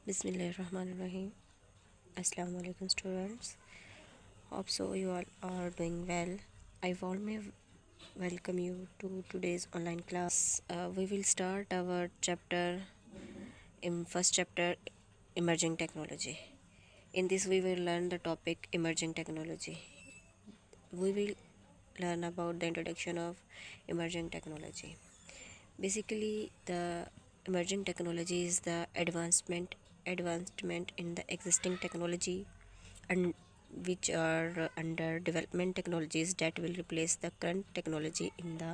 Bismillahirrahmanirrahim. Assalamu alaikum students. Hope so you all are doing well. I warmly welcome you to today's online class. We will start our chapter in first chapter emerging technology. In this we will learn the topic emerging technology. We will learn about the introduction of emerging technology. Basically, the emerging technology is the advancement in the existing technology and which are under development technologies that will replace the current technology in the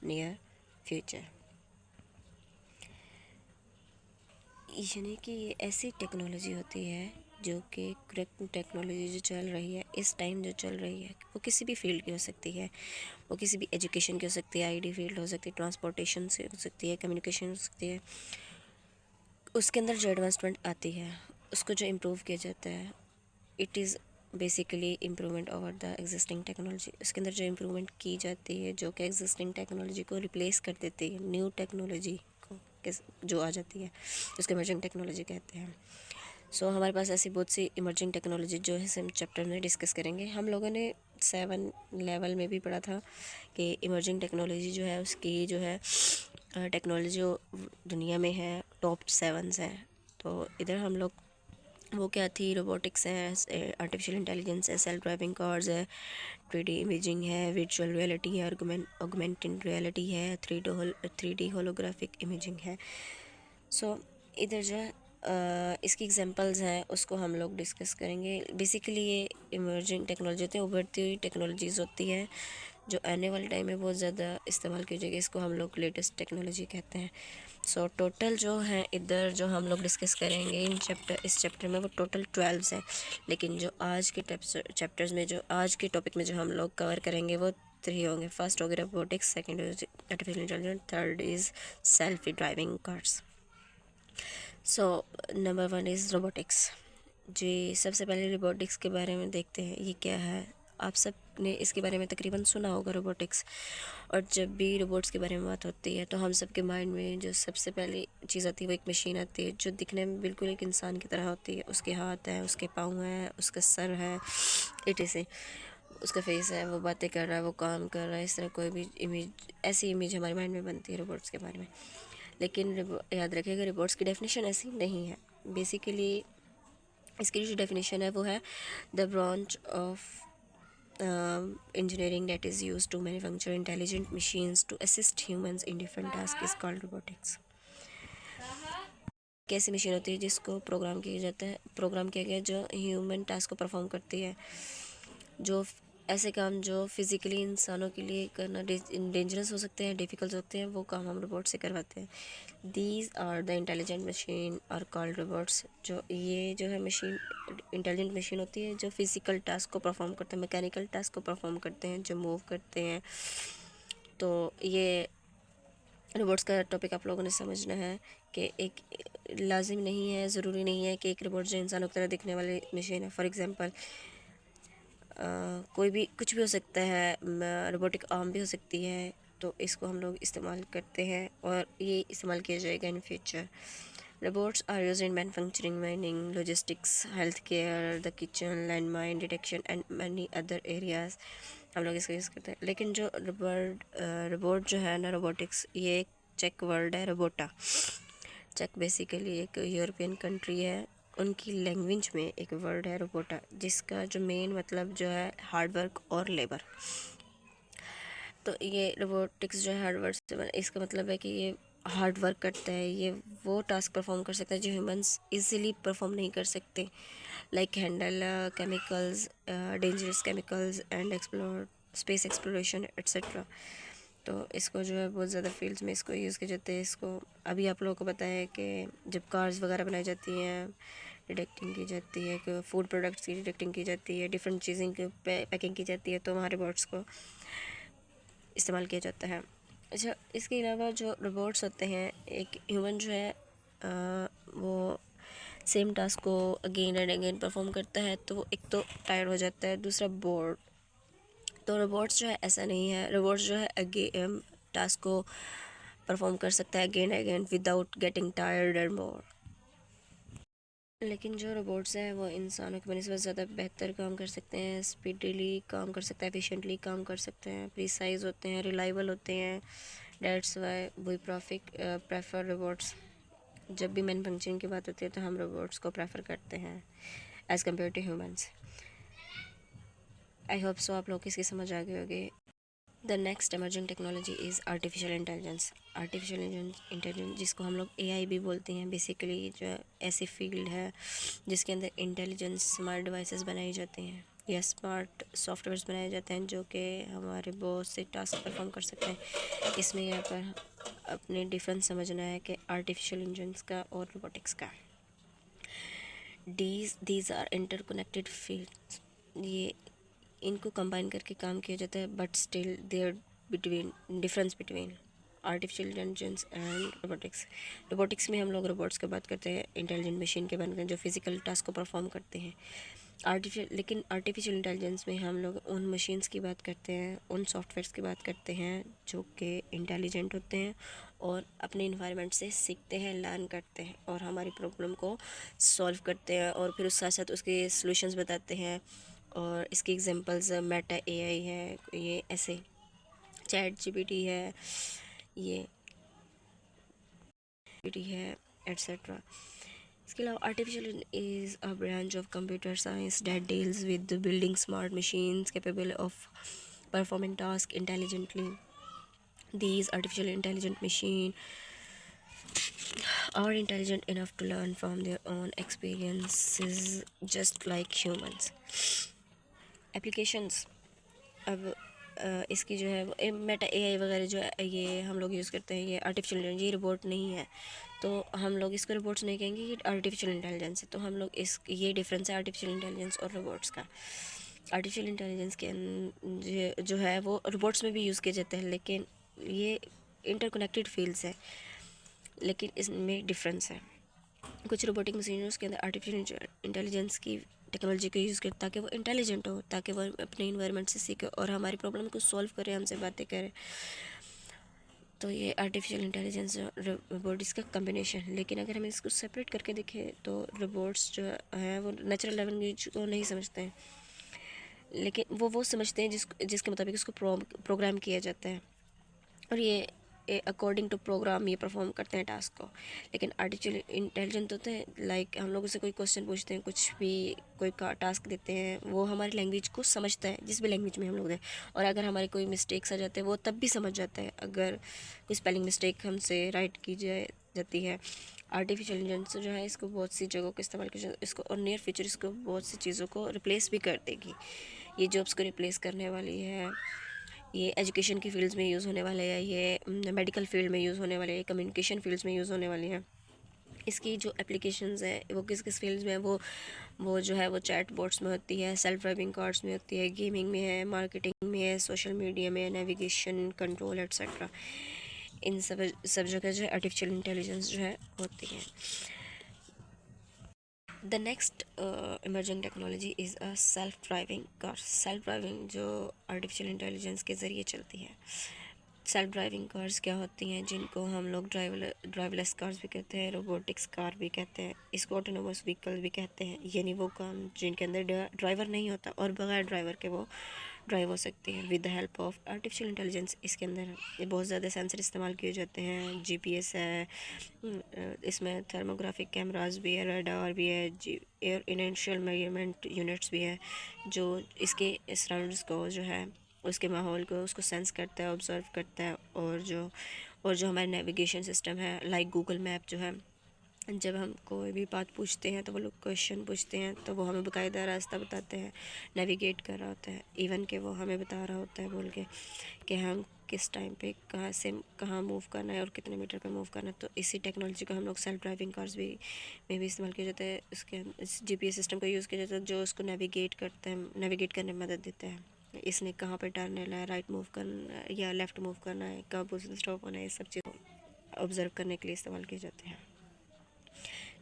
near future. यानी कि ये ऐसी technology होती है जो कि current technology जो चल रही है इस टाइम जो चल रही है वो किसी भी फील्ड की हो सकती है, वो किसी भी एजुकेशन की हो सकती है, आईटी फील्ड हो सकती है, ट्रांसपोर्टेशन से हो सकती है, कम्युनिकेशन हो सकती है। उसके अंदर जो एडवांसमेंट आती है उसको जो इम्प्रूव किया जाता है it is basically improvement over the existing technology. उसके अंदर जो इम्प्रूवमेंट की जाती है जो कि एग्जिस्टिंग टेक्नोलॉजी को रिप्लेस कर देती है, न्यू टेक्नोलॉजी को जो आ जाती है उसको इमर्जिंग टेक्नोलॉजी कहते हैं। सो हमारे पास ऐसी बहुत सी इमर्जिंग टेक्नोलॉजी जो है हम चैप्टर में डिस्कस करेंगे। हम लोगों ने 7 लेवल में भी पढ़ा था कि इमर्जिंग टेक्नोलॉजी जो है उसकी जो है टेक्नोलॉजी जो दुनिया में है टॉप 7 हैं। तो इधर हम लोग वो क्या थी, रोबोटिक्स है, आर्टिफिशियल इंटेलिजेंस है, सेल्फ ड्राइविंग कार्स है, 3D इमेजिंग है, वर्चुअल रियलिटी है, ऑगमेंटेड रियलिटी है, 3D होलोग्राफिक इमेजिंग है। सो इधर जो है इसकी एग्जांपल्स हैं उसको हम लोग डिस्कस करेंगे। बेसिकली ये इमर्जिंग टेक्नोलॉजी होती है, उभरती हुई टेक्नोलॉजीज़ होती है जो आने वाले टाइम में बहुत ज़्यादा इस्तेमाल की जाएगी। इसको हम लोग लेटेस्ट टेक्नोलॉजी कहते हैं। सो टोटल जो है इधर जो हम लोग डिस्कस करेंगे इस चैप्टर में वो टोटल 12 हैं, लेकिन जो आज के चैप्टर्स में जो आज के टॉपिक में जो हम लोग कवर करेंगे वो 3 होंगे। फर्स्ट होगी robotics, second artificial intelligence, third is self driving cars. So number 1 is robotics. जी सबसे पहले रोबोटिक्स के बारे में देखते हैं ये क्या है। आप सब ने इसके बारे में तकरीबन सुना होगा रोबोटिक्स, और जब भी रोबोट्स के बारे में बात होती है तो हम सब के माइंड में जो सबसे पहली चीज़ आती है वो एक मशीन आती है जो दिखने में बिल्कुल एक इंसान की तरह होती है। उसके हाथ हैं, उसके पाँव हैं, उसका सर है, से उसका फेस है, वो बातें कर रहा है, वो काम कर रहा है। इस तरह कोई भी इमेज, ऐसी इमेज हमारे माइंड में बनती है रोबोट्स के बारे में। लेकिन याद रखिएगा रोबोट्स की डेफिनेशन ऐसी नहीं है। बेसिकली इसकी जो डेफिनेशन है वो है the branch of engineering that is used to manufacture intelligent machines to assist humans in different tasks is called robotics। कैसी मशीन होती है जिसको प्रोग्राम किया गया जो ह्यूमन टास्क को परफॉर्म करती है, जो ऐसे काम जो फिज़िकली इंसानों के लिए करना डेंजरस हो सकते हैं, डिफ़िकल्ट होते हैं, वो काम हम रोबोट से करवाते हैं। These are the intelligent machine और कॉल्ड रोबोट्स। ये जो है मशीन इंटेलिजेंट मशीन होती है जो फिज़िकल टास्क को परफॉर्म करते हैं, मैकेनिकल टास्क को परफॉर्म करते हैं, जो मूव करते हैं। तो ये रोबोट्स का टॉपिक आप लोगों ने समझना है कि एक लाजिम नहीं है, ज़रूरी नहीं है कि एक रोबोट जो इंसानों की तरह दिखने वाली मशीन है। फॉर एग्ज़ाम्पल कोई भी कुछ भी हो सकता है, रोबोटिक आर्म भी हो सकती है। तो इसको हम लोग इस्तेमाल करते हैं और ये इस्तेमाल किया जाएगा in future. Robots are use in manufacturing, mining, logistics, health care, the kitchen, land mine detection and many other areas हम लोग इसका यूज़ करते हैं। लेकिन जो रोबोट जो है ना, रोबोटिक्स, ये एक चेक वर्ड है, रोबोटा। चेक बेसिकली एक यूरोपियन कंट्री है, उनकी लैंग्वेज में एक वर्ड है रोबोटा जिसका जो मेन मतलब जो है हार्ड वर्क और लेबर। तो ये रोबोटिक्स जो है हार्ड वर्क से इसका मतलब है कि ये हार्ड वर्क करता है, ये वो टास्क परफॉर्म कर सकता है जो ह्यूमंस इजीली परफॉर्म नहीं कर सकते, like handle chemicals, dangerous chemicals and explore space exploration etcetera. तो इसको जो है बहुत ज़्यादा फील्ड्स में इसको यूज़ किया जाता है। इसको अभी आप लोगों को पता है कि जब कार्स वगैरह बनाई जाती हैं, डिटेक्टिंग की जाती है, कि फूड प्रोडक्ट्स की डिटेक्टिंग की जाती है, डिफरेंट चीज़ें की पैकिंग की जाती है, तो वहाँ रोबोट्स को इस्तेमाल किया जाता है। अच्छा, इसके अलावा जो रोबोट्स होते हैं, एक ह्यूमन जो है वो सेम टास्क को अगेन एंड अगेन परफॉर्म करता है तो वो एक तो टायर्ड हो जाता है, दूसरा बोर्ड। तो रोबोट्स जो है ऐसा नहीं है, रोबोट्स जो है अगेन टास्क को परफॉर्म कर सकता है again again without getting tired and board. लेकिन जो रोबोट्स हैं वो इंसानों की बनिस्बत ज़्यादा बेहतर काम कर सकते हैं, स्पीडीली काम कर सकते हैं, एफिशिएंटली काम कर सकते हैं, प्रिसाइज होते हैं, रिलायबल होते हैं। That's why we prefer robots. जब भी मैन्युफैक्चरिंग की बात होती है तो हम रोबोट्स को प्रेफर करते हैं as compare to humans. I hope so आप लोग इसकी समझ आ गई होगी। The next emerging technology is artificial intelligence. Artificial intelligence जिसको हम लोग एआई भी बोलते हैं, बेसिकली जो ऐसी फील्ड है जिसके अंदर इंटेलिजेंस स्मार्ट डिवाइसेस बनाई जाती हैं या स्मार्ट सॉफ्टवेयर्स बनाए जाते हैं जो कि हमारे बहुत से टास्क परफॉर्म कर सकते हैं। इसमें यहाँ पर अपने डिफरेंस समझना है कि आर्टिफिशियल इंटेलिजेंस का और रोबोटिक्स का। These are interconnected fields. ये इनको कंबाइन करके काम किया जाता है, but still there between difference between artificial intelligence and robotics. Robotics में हम लोग रोबोट्स की बात करते हैं, इंटेलिजेंट मशीन के बनते हैं जो फिजिकल टास्क को परफॉर्म करते हैं। लेकिन आर्टिफिशियल इंटेलिजेंस में हम लोग उन मशीन्स की बात करते हैं, उन सॉफ्टवेयर्स की बात करते हैं जो कि इंटेलिजेंट होते हैं और अपने इन्वायरमेंट से सीखते हैं, लर्न करते हैं और हमारी प्रॉब्लम को सॉल्व करते हैं और फिर उस साथ साथ उसके सॉल्यूशंस बताते हैं। और इसकी एग्जांपल्स मेटा एआई है, ये ऐसे चैट जीपीटी है, ये जीपीटी है, एट्सेट्रा। इसके अलावा artificial is a branch of computer science that deals with building smart machines capable of performing task intelligently. These artificial intelligent machine are intelligent enough to learn from their own experiences just like humans. Applications, अब इसकी जो है Meta AI वगैरह जो है ये हम लोग यूज़ करते हैं, ये आर्टिफिशियल इंटेलिजेंस, ये रोबोट नहीं है तो हम लोग इसको रोबोट्स नहीं कहेंगे, ये आर्टिफिशियल इंटेलिजेंस है। तो हम लोग इस ये डिफरेंस है आर्टिफिशियल इंटेलिजेंस और रोबोट्स का। आर्टिफिशियल इंटेलिजेंस के जो है वो रोबोट्स में भी यूज़ किए जाते हैं, लेकिन ये इंटरकनेक्टेड फील्ड्स है, लेकिन इसमें डिफरेंस है। कुछ रोबोटिक मशीनों के अंदर आर्टिफिशियल इंटेलिजेंस की टेक्नोलॉजी को यूज़ करता ताकि वो इंटेलिजेंट हो, ताकि वो अपने इन्वायरमेंट से सीखे और हमारी प्रॉब्लम को सॉल्व करे, हमसे बातें करे। तो ये आर्टिफिशियल इंटेलिजेंस और रोबोटिक्स का कम्बिनेशन। लेकिन अगर हम इसको सेपरेट करके देखें तो रोबोट्स जो है वो नेचुरल लैंग्वेज को नहीं समझते हैं, लेकिन वो समझते हैं जिसके मुताबिक उसको प्रोग्राम किया जाता है और ये अकॉर्डिंग टू प्रोग्राम ये परफॉर्म करते हैं टास्क को। लेकिन आर्टिफिशियल इंटेलिजेंट होते हैं, लाइक हम लोग उससे कोई क्वेश्चन पूछते हैं, कुछ भी कोई टास्क देते हैं, वो हमारी लैंग्वेज को समझता है जिस भी लैंग्वेज में हम लोग दें। और अगर हमारे कोई मिस्टेक्स आ जाते हैं वो तब भी समझ जाता है, अगर कोई स्पेलिंग मिस्टेक हमसे राइट की जाती है। आर्टिफिशियल इंटेलिजेंस जो है इसको बहुत सी जगहों को इस्तेमाल किया जाता है, इसको और नियर फ्यूचर इसको बहुत सी चीज़ों को रिप्लेस भी कर देगी। ये जॉब्स को रिप्लेस करने वाली है, ये एजुकेशन की फील्ड्स में यूज़ होने वाले हैं, ये मेडिकल फील्ड में यूज़ होने वाले हैं, कम्युनिकेशन फील्ड्स में यूज़ होने वाली हैं। इसकी जो एप्लीकेशंस है वो किस किस फील्ड्स में है, वो जो है वो चैट बोट्स में होती है, सेल्फ ड्राइविंग कार्स में होती है, गेमिंग में है, मार्केटिंग में है, सोशल मीडिया में, नेविगेशन कंट्रोल एट्सेट्रा। इन सब जगह जो है आर्टिफिशियल इंटेलिजेंस जो है होती है। The next emerging technology is a self driving car. Self driving जो आर्टिफिशियल इंटेलिजेंस के ज़रिए चलती है। सेल्फ ड्राइविंग कार्स क्या होती हैं, जिनको हम लोग ड्राइवलेस कार्स भी कहते हैं, रोबोटिक्स कार भी कहते हैं, इसको ऑटोनोमस व्हीकल भी कहते हैं। यानी वो कार जिनके अंदर ड्राइवर नहीं होता और बगैर ड्राइवर के वो ड्राइव हो सकती है with the help of artificial intelligence. इसके अंदर ये बहुत ज़्यादा सेंसर इस्तेमाल किए जाते हैं, जीपीएस है, इसमें थर्मोग्राफिक कैमरास भी है, रडार भी है, एयर इनेंशियल मेजरमेंट यूनिट्स भी है, जो इसके सराउंड्स को जो है उसके माहौल को उसको सेंस करता है, ऑब्जर्व करता है। और जो हमारे नेविगेशन सिस्टम है लाइक गूगल मैप जो है, जब हम कोई भी बात पूछते हैं तो वो लोग क्वेश्चन पूछते हैं तो वो हमें बाकायदा रास्ता बताते हैं, नेविगेट कर रहा होता है, इवन कि वो हमें बता रहा होता है बोल के कि हम किस टाइम पे कहाँ से कहाँ मूव करना है और कितने मीटर पे मूव करना है। तो इसी टेक्नोलॉजी को हम लोग सेल्फ ड्राइविंग कार्स में भी इस्तेमाल किया जाता है। इसके इस जीपीएस सिस्टम का यूज़ किया जाता है जो उसको नेविगेट करने में मदद देता है। इसने कहाँ पर टर्न लेना है, राइट मूव करना है या लेफ़्ट मूव करना है, कब उसने स्टॉप होना है, ये सब चीज़ ऑब्ज़र्व करने के लिए इस्तेमाल किए जाते हैं।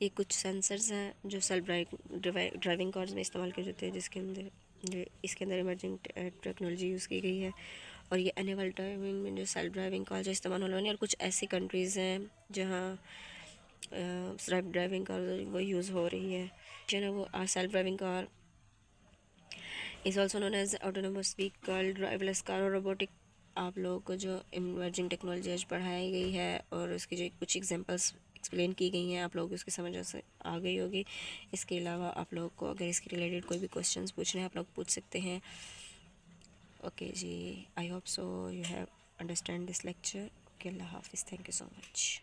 ये कुछ सेंसर्स हैं जो सेल्फ ड्राइविंग कार्स में इस्तेमाल किए जाते हैं, इसके अंदर इमर्जिंग टेक्नोलॉजी यूज़ की गई है। और ये आने वाले टाइम में जो सेल्फ ड्राइविंग कार जो इस्तेमाल होने वाली है, और कुछ ऐसी कंट्रीज़ हैं जहाँ सेल्फ ड्राइविंग कार वो यूज़ हो रही है जो है वो self driving car is also known as autonomous vehicle, driverless car और रोबोटिक। आप लोगों को जो इमर्जिंग टेक्नोलॉजी आज पढ़ाई गई है और उसकी जो कुछ एग्जांपल्स एक्सप्लेन की गई हैं आप लोग उसकी समझ से आ गई होगी। इसके अलावा आप लोगों को अगर इसके रिलेटेड कोई भी क्वेश्चंस पूछने हैं आप लोग पूछ सकते हैं। ओके जी, I hope so you have understand this lecture. Okay, अल्लाह हाफिज़, थैंक यू सो मच।